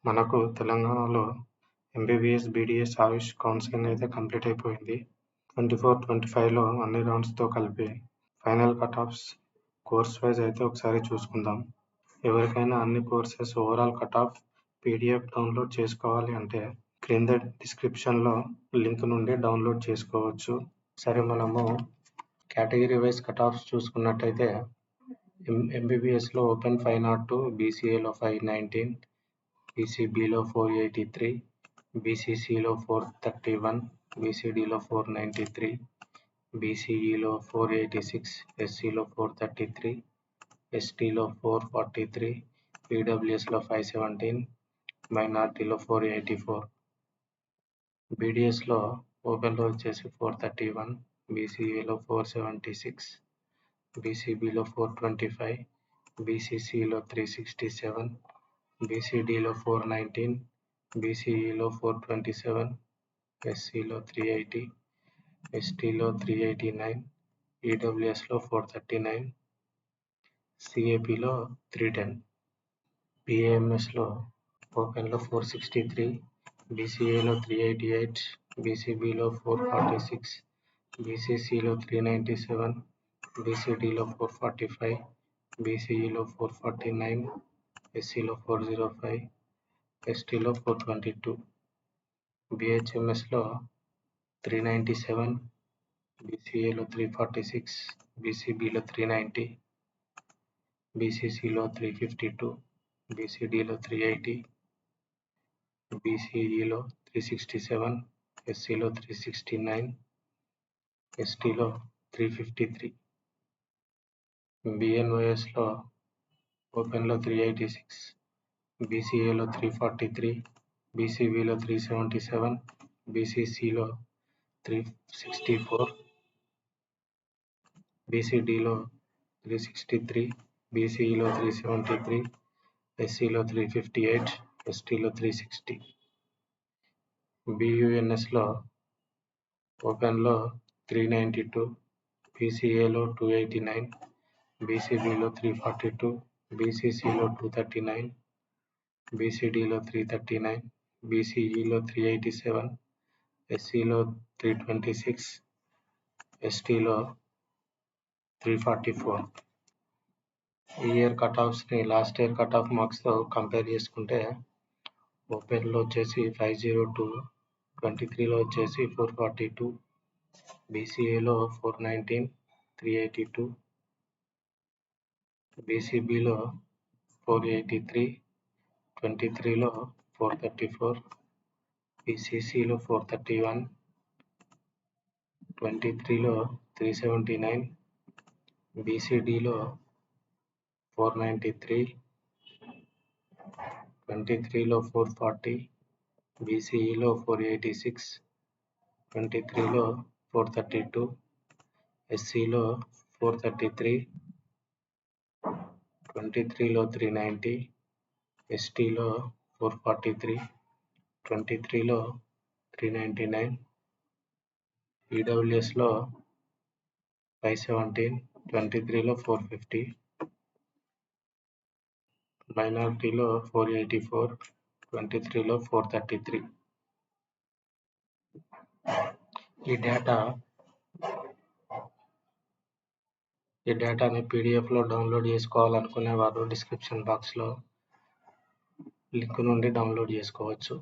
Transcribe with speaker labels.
Speaker 1: మనకు తెలంగాణలో MBBS, BDS, ఆయుష్ counselling అయితే కంప్లీట్ అయిపోయింది. 24-25లో అన్ని రౌండ్స్తో కలిపి final cut offs course wise అయితే ఒకసారి చూసుకుందాం. ఎవరికైనా అన్ని courses overall cut off PDF download చేసుకోవాలి అంటే క్రింద డిస్క్రిప్షన్లో లింక్ నుండి డౌన్లోడ్ చేసుకోవచ్చు. సరే, మనము కేటగిరీ వైజ్ కట్ ఆఫ్స్ చూసుకున్నట్టయితే ఎంబీబీఎస్లో ఓపెన్ 502, బీసీఏలో 519, బీసీబీలో 483, బీసీసీలో 431, బీసీడీలో 493, బీసీఈలో 486, ఎస్సీలో 433, ఎస్టీలో 443, ఈడబ్ల్యూఎస్లో 517, మైనార్టీలో 484. బీడీఎస్లో ఓపెన్లో వచ్చేసి 431, బీసీఏలో 476, బీసీబీలో 425, బీసీసీలో 367, బీసీడీలో 419, బీసీఈలో 427, ఎస్సీలో 380, ఎస్టీలో 389, ఈడబ్ల్యూఎస్లో 439, సిఏపీలో 310. బీఏఎంఎస్లో ఓపెన్లో 463, బీసీఏలో 388, బీసీబీలో 446, బీసీసీలో 397, బీసీడీలో 445, బీసీఈలో 449, ఎస్సీలో 405, ఎస్టీలో 422. బీహెచ్ఎంఎస్లో 397, బీసీఏలో 346, బీసీబీలో 390, బీసీసీలో 352, బీసీడీలో 380, బీసీఈలో 367, ఎస్సీలో 369, ఎస్టీలో 353. బీఎన్ఓఎస్లో ఓపెన్లో 386, బీసీఏలో 343, బీసీబీలో 377, బీసీసీలో 364, బీసీడీలో 363, బీసీఈలో 373, ఎస్సీలో 358, ఎస్టీలో 360. బీయూఎన్ఎస్లో ఓపెన్లో 392, బీసీఏలో 289, బీసీబీలో 342, బీసీసీలో 239, బీసీడీలో 339, బీసీఈలో 387, ఎస్సీలో 326, ఎస్టీలో 344. ఈ ఇయర్ కట్ ఆఫ్స్ని లాస్ట్ ఇయర్ కట్ ఆఫ్ మార్క్స్తో కంపేర్ చేసుకుంటే ఓపెన్లో వచ్చేసి 502, 23లో వచ్చేసి 442, బీసీఏలో 419, 382, బీసీబీలో 483, 23లో 434, బీసీసీలో 431, 23లో 379, బీసీడీలో 493, 23లో 440, బీసీఈలో 486, 23లో 432, ఎస్సీలో 433, 23లో 390, ఎస్టీలో 443, 23లో 399, ఈడబ్ల్యూఎస్లో 517, 23లో 450, మైనారిటీలో 484, 23లో 433. ఈ డేటాని పీడిఎఫ్లో డౌన్లోడ్ చేసుకోవాలనుకునే వారు డిస్క్రిప్షన్ బాక్స్లో లింక్ నుండి డౌన్లోడ్ చేసుకోవచ్చు.